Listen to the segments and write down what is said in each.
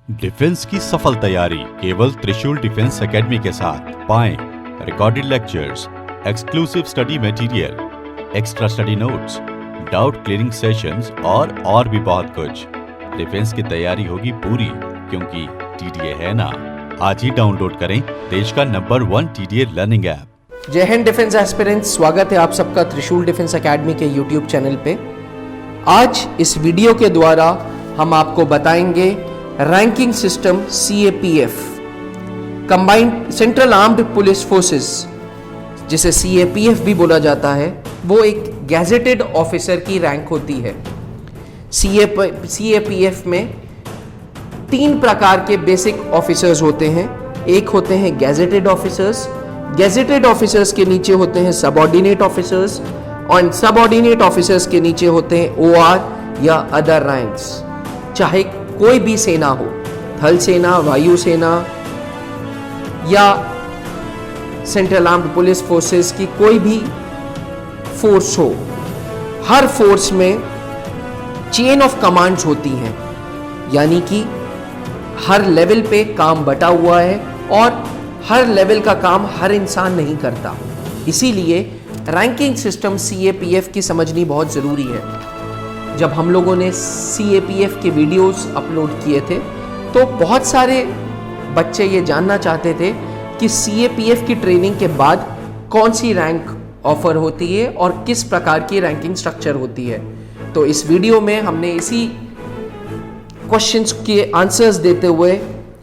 Defence की सफल तैयारी केवल त्रिशूल डिफेंस एकेडमी के साथ पाएं recorded lectures, exclusive study material, extra study notes, doubt clearing sessions और भी बहुत कुछ। डिफेंस की तैयारी होगी पूरी क्योंकि टीडीए है ना। आज ही डाउनलोड करें देश का नंबर 1 टीडीए लर्निंग ऐप। जय हिंद डिफेंस एस्पिरेंट्स, स्वागत है आप सबका त्रिशूल डिफेंस एकेडमी के यूट्यूब चैनल पे। आज इस वीडियो के द्वारा हम आपको बताएंगे ranking system CAPF, combined central armed police forces, जिसे CAPF भी बोला जाता है। वो एक गैजेटेड ऑफिसर की रैंक होती है। CAPF में 3 प्रकार के बेसिक ऑफिसर्स होते हैं। एक होते हैं गैजेटेड ऑफिसर्स, गैजेटेड ऑफिसर्स के नीचे होते हैं सबऑर्डिनेट ऑफिसर्स, और सबऑर्डिनेट ऑफिसर्स के नीचे होते हैं OR या अदर रैंक्स। चाहे कोई भी सेना हो, थल सेना, वायु सेना या सेंट्रल आर्म्ड पुलिस फोर्सेस की कोई भी फोर्स हो, हर फोर्स में चेन ऑफ कमांड्स होती हैं, यानी कि हर लेवल पे काम बटा हुआ है और हर लेवल का काम हर इंसान नहीं करता। इसीलिए रैंकिंग सिस्टम CAPF की समझनी बहुत ज़रूरी है। जब हम लोगों ने CAPF के वीडियोस अपलोड किए थे तो बहुत सारे बच्चे ये जानना चाहते थे कि CAPF की ट्रेनिंग के बाद कौन सी रैंक ऑफर होती है और किस प्रकार की रैंकिंग स्ट्रक्चर होती है। तो इस वीडियो में हमने इसी क्वेश्चंस के आंसर्स देते हुए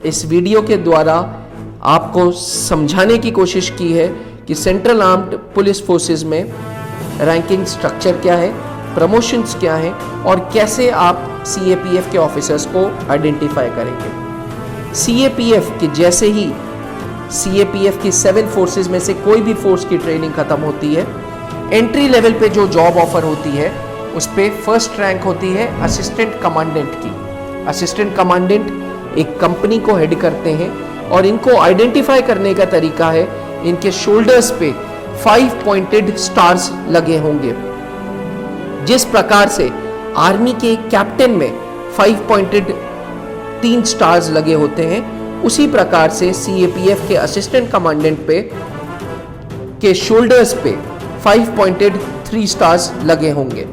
इस वीडियो के द्वारा आपको समझाने की कोशिश की है कि सेंट्रल आर्म्ड पुलिस फोर्सेस में रैंकिंग स्ट्रक्चर क्या है, प्रमोशंस क्या हैं और कैसे आप CAPF के ऑफिसर्स को आइडेंटिफाई करेंगे। CAPF के जैसे ही CAPF की 7 फोर्सेस में से कोई भी फोर्स की ट्रेनिंग खत्म होती है, एंट्री लेवल पे जो जॉब ऑफर होती है उस पे फर्स्ट रैंक होती है असिस्टेंट कमांडेंट की। असिस्टेंट कमांडेंट एक कंपनी को हेड करते हैं और इनको आइडेंटिफाई करने का तरीका है, इनके शोल्डर्स पे 5 पॉइंटेड स्टार्स लगे होंगे। जिस प्रकार से आर्मी के कैप्टन में 5 पॉइंटेड 3 स्टार्स लगे होते हैं, उसी प्रकार से CAPF के असिस्टेंट कमांडेंट पे के शोल्डर्स पे 5 पॉइंटेड 3 स्टार्स लगे होंगे।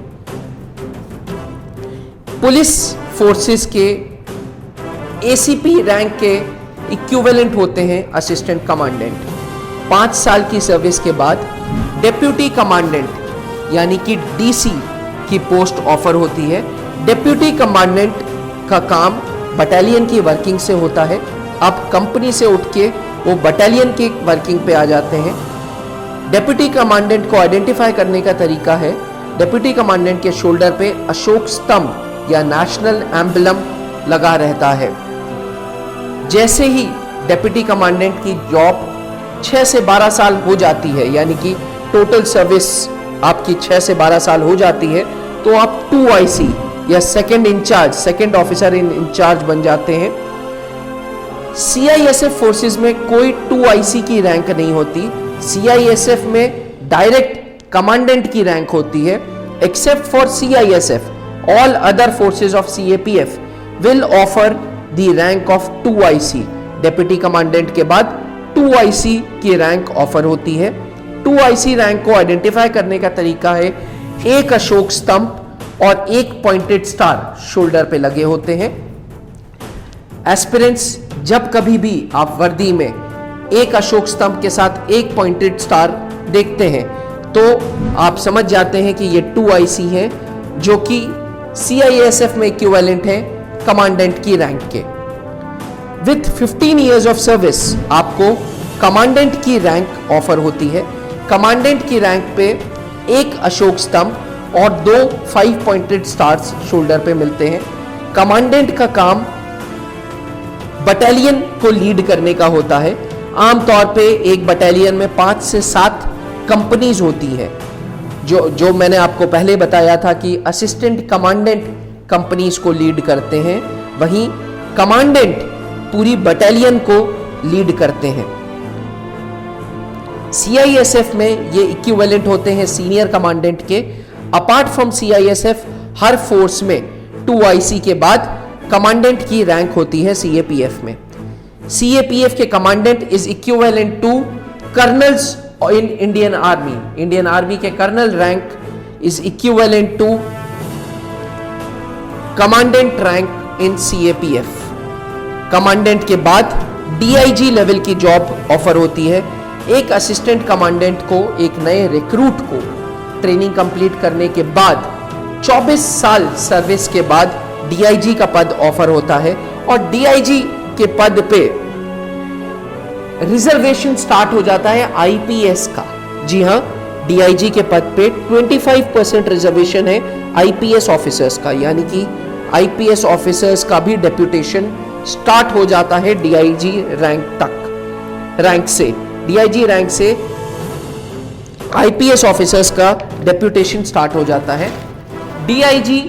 पुलिस फोर्सेस के ACP रैंक के इक्विवेलेंट होते हैं असिस्टेंट कमांडेंट। 5 साल की सर्विस के बाद डेप्यूटी कमांडेंट यानी कि DC की पोस्ट ऑफर होती है। डेप्यूटी कमांडेंट का काम बटालियन की वर्किंग से होता है। अब कंपनी से उठ के वो बटालियन की वर्किंग पे आ जाते हैं। डेप्यूटी कमांडेंट को आइडेंटिफाई करने का तरीका है, डेप्यूटी कमांडेंट के शोल्डर पे अशोक स्तंभ या नेशनल एम्बलम लगा रहता है। जैसे ही डेप्यूटी कमांडेंट की जॉब 6 से 12 साल हो जाती है, यानी कि टोटल सर्विस आपकी 6 से 12 साल हो जाती है, तो आप 2IC या second incharge, second officer in incharge बन जाते हैं। CISF फोर्सेस में कोई 2IC की रैंक नहीं होती। CISF में डायरेक्ट कमांडेंट की रैंक होती है। Except for CISF, all other forces of CAPF will offer the rank of 2IC। Deputy commandant के बाद 2IC की रैंक ऑफर होती है। 2IC रैंक को आइडेंटिफाई करने का तरीका है, एक अशोक स्तंभ और एक पॉइंटेड स्टार शोल्डर पे लगे होते हैं। एस्पिरेंट्स, जब कभी भी आप वर्दी में एक अशोक स्तंभ के साथ एक पॉइंटेड स्टार देखते हैं तो आप समझ जाते हैं कि ये 2IC है, जो कि CISF में इक्विवेलेंट है कमांडेंट की रैंक के। विथ 15 इयर्स ऑफ सर्विस आपको कमांडेंट की रैंक ऑफर होती है। कमांडेंट की रैंक पे एक अशोक स्तंभ और 2 5 पॉइंटेड स्टार्स शोल्डर पे मिलते हैं। कमांडेंट का काम बटालियन को लीड करने का होता है। आमतौर पे एक बटालियन में 5 से 7 कंपनीज होती हैं। जो मैंने आपको पहले बताया था कि असिस्टेंट कमांडेंट कंपनीज को लीड करते हैं, वहीं कमांडेंट पूरी बटालियन को लीड करते हैं। CISF में ये इक्विवेलेंट होते हैं सीनियर कमांडेंट के। Apart from CISF, her force में 2IC के बाद कमांडेंट की रैंक होती है सीएपीएफ में। सीएपीएफ के commandant is equivalent to colonels in Indian army. Indian army के colonel rank is equivalent to commandant rank in CAPF. Commandant के बाद डीआईजी लेवल की जॉब ऑफर होती है। एक असिस्टेंट कमांडेंट को, एक नए रिक्रूट को ट्रेनिंग कंप्लीट करने के बाद 24 साल सर्विस के बाद डीआईजी का पद ऑफर होता है और डीआईजी के पद पे रिजर्वेशन स्टार्ट हो जाता है आईपीएस का। जी हां, डीआईजी के पद पे 25% रिजर्वेशन है आईपीएस ऑफिसर्स का, यानी कि आईपीएस ऑफिसर्स का भी डेप्यूटेशन स्टार्ट हो जाता है डीआईजी रैंक से। डीआईजी रैंक से आईपीएस ऑफिसर्स का डेप्यूटेशन स्टार्ट हो जाता है। डीआईजी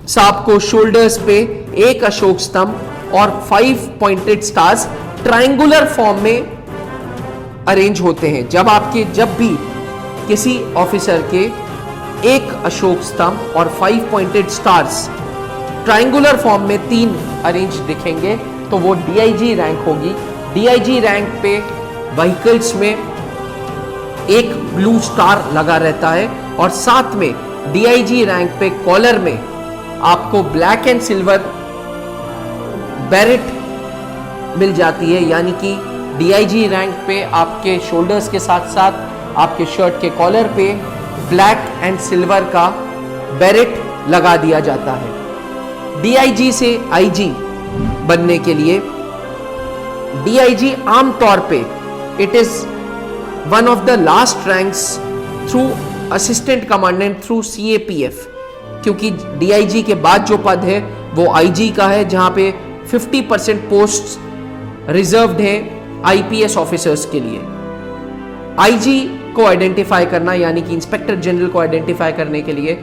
साहब को शोल्डर्स पे एक अशोक स्तंभ और 5 पॉइंटेड स्टार्स ट्रायंगुलर फॉर्म में अरेंज होते हैं। जब भी किसी ऑफिसर के एक अशोक स्तंभ और 5 पॉइंटेड स्टार्स ट्रायंगुलर फॉर्म में 3 अरेंज दिखेंगे तो वो डीआईजी रैंक होगी। डीआईजी रैंक पे व्हीकल्स में एक ब्लू स्टार लगा रहता है और साथ में डीआईजी रैंक पे कॉलर में आपको ब्लैक एंड सिल्वर बैरेट मिल जाती है, यानी कि डीआईजी रैंक पे आपके शोल्डर्स के साथ साथ आपके शर्ट के कॉलर पे ब्लैक एंड सिल्वर का बैरेट लगा दिया जाता है। डीआईजी से आईजी बनने के लिए डीआईजी आमतौर पे it is one of the last ranks through assistant commandant through CAPF, क्योंकि डीआईजी के बाद जो पद है वो आईजी का है, जहां पे 50% पोस्ट रिजर्व्ड है आईपीएस ऑफिसर्स के लिए। आईजी को आइडेंटिफाई करना, यानी कि इंस्पेक्टर जनरल को आइडेंटिफाई करने के लिए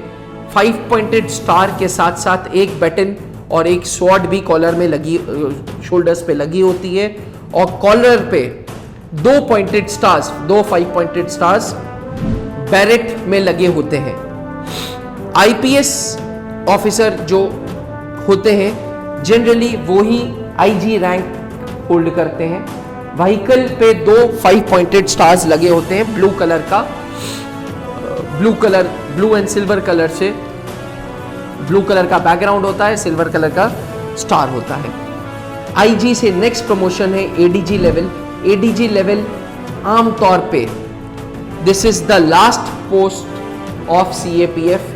5 पॉइंटेड स्टार के साथ साथ एक बैटन और एक स्वॉर्ड भी कॉलर में लगी, शोल्डर्स पे लगी होती है और कॉलर पे 2 pointed stars, 2 5 pointed stars beret में लगे होते हैं। आईपीएस ऑफिसर जो होते हैं जनरली वो ही आईजी रैंक होल्ड करते हैं। व्हीकल पे 2 5 पॉइंटेड स्टार्स लगे होते हैं ब्लू कलर का, ब्लू एंड सिल्वर कलर से, ब्लू कलर का बैकग्राउंड होता है, सिल्वर कलर का स्टार होता है। आईजी से नेक्स्ट प्रमोशन है एडीजी लेवल। एडीजी लेवल आमतौर पे this is the last post of CAPF.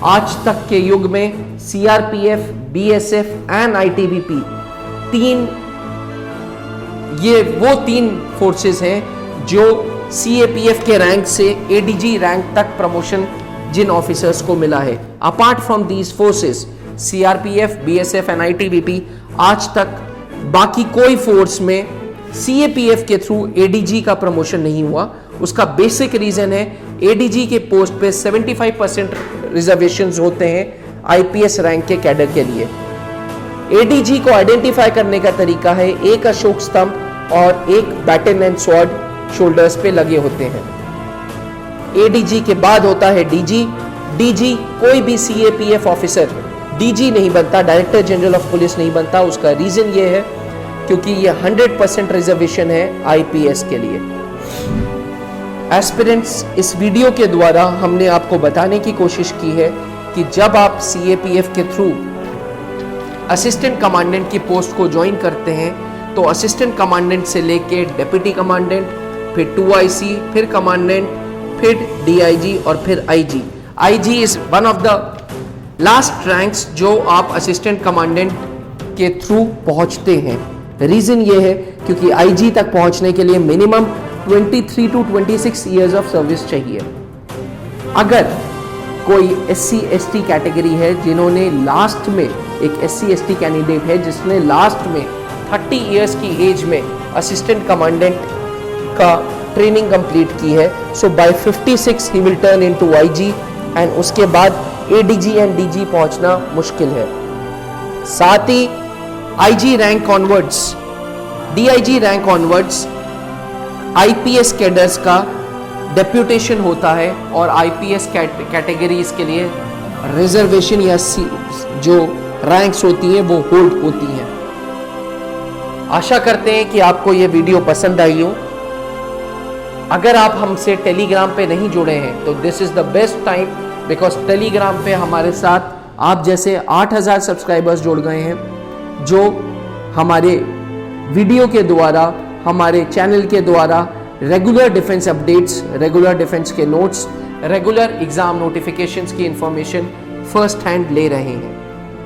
आज तक के युग में सीआरपीएफ, बीएसएफ एंड आईटीबीपी ये वो 3 फोर्सेस हैं जो सीएपीएफ के रैंक से एडीजी रैंक तक प्रमोशन जिन ऑफिसर्स को मिला है। Apart from these forces CRPF, BSF and ITBP, आज तक बाकी कोई फोर्स में सीएपीएफ के थ्रू एडीजी का प्रमोशन नहीं हुआ। उसका बेसिक रीजन है एडीजी के पोस्ट पे 75% रिजर्वेशंस होते हैं आईपीएस रैंक के कैडर के लिए। एडीजी को आइडेंटिफाई करने का तरीका है एक अशोक स्तंभ और एक बैटन एंड स्वॉर्ड शोल्डर्स पे लगे होते हैं। एडीजी के बाद होता है डीजी। डीजी कोई भी सीएपीएफ ऑफिसर डीजी नहीं बनता, डायरेक्टर जनरल ऑफ पुलिस नहीं बनता। उसका रीजन ये है क्योंकि ये 100% रिजर्वेशन है आईपीएस के लिए। एस्पिरेंट्स, इस वीडियो के द्वारा हमने आपको बताने की कोशिश की है कि जब आप सीएपीएफ के थ्रू असिस्टेंट कमांडेंट की पोस्ट को ज्वाइन करते हैं तो असिस्टेंट कमांडेंट से लेके डिप्टी कमांडेंट, फिर 2IC, फिर कमांडेंट, फिर डीआईजी और फिर IG. IG is one of the last ranks जो आप असिस्टेंट कमांडेंट के थ्रू पहुंचते हैं। रीजन ये है क्योंकि आईजी तक पहुंचने के लिए minimum 23 to 26 years of service चाहिए। अगर कोई SC/ST कैटेगरी है जिन्होंने लास्ट में, एक SC/ST कैंडिडेट है जिसने लास्ट में 30 इयर्स की एज में असिस्टेंट कमांडेंट का ट्रेनिंग कंप्लीट की है, so by 56 he will turn into IG and उसके बाद एडीजी एंड डीजी पहुंचना मुश्किल है। साथ ही IG rank onwards, DIG rank onwards IPS cadres का डेप्यूटेशन होता है और आईपीएस कैटेगरीज के लिए रिजर्वेशन या जो रैंक्स होती हैं वो होल्ड होती हैं। आशा करते हैं कि आपको ये वीडियो पसंद आई हो। अगर आप हमसे टेलीग्राम पे नहीं जुड़े हैं तो this is the best time, because Telegram पे हमारे साथ आप जैसे 8000 सब्सक्राइबर्स जुड़ गए हैं जो हमारे वीडियो के द्वारा, हमारे चैनल के द्वारा regular defence updates, regular defence के नोट्स, रेगुलर एग्जाम नोटिफिकेशंस की इंफॉर्मेशन फर्स्ट हैंड ले रहे हैं।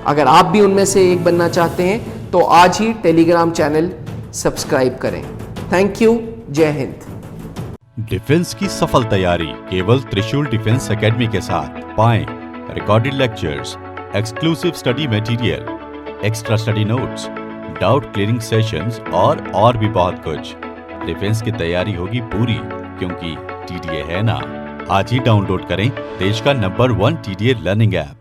अगर आप भी उनमें से एक बनना चाहते हैं तो आज ही टेलीग्राम चैनल सब्सक्राइब करें। Thank you. जय हिंद। डिफेंस की सफल तैयारी केवल त्रिशूल डिफेंस एकेडमी के साथ। पाएं recorded lectures, exclusive study material, extra study notes, doubt clearing sessions और भी बहुत कुछ। डिफेंस की तैयारी होगी पूरी, क्योंकि टीडीए है ना। आज ही डाउनलोड करें देश का नंबर 1 टीडीए लर्निंग ऐप।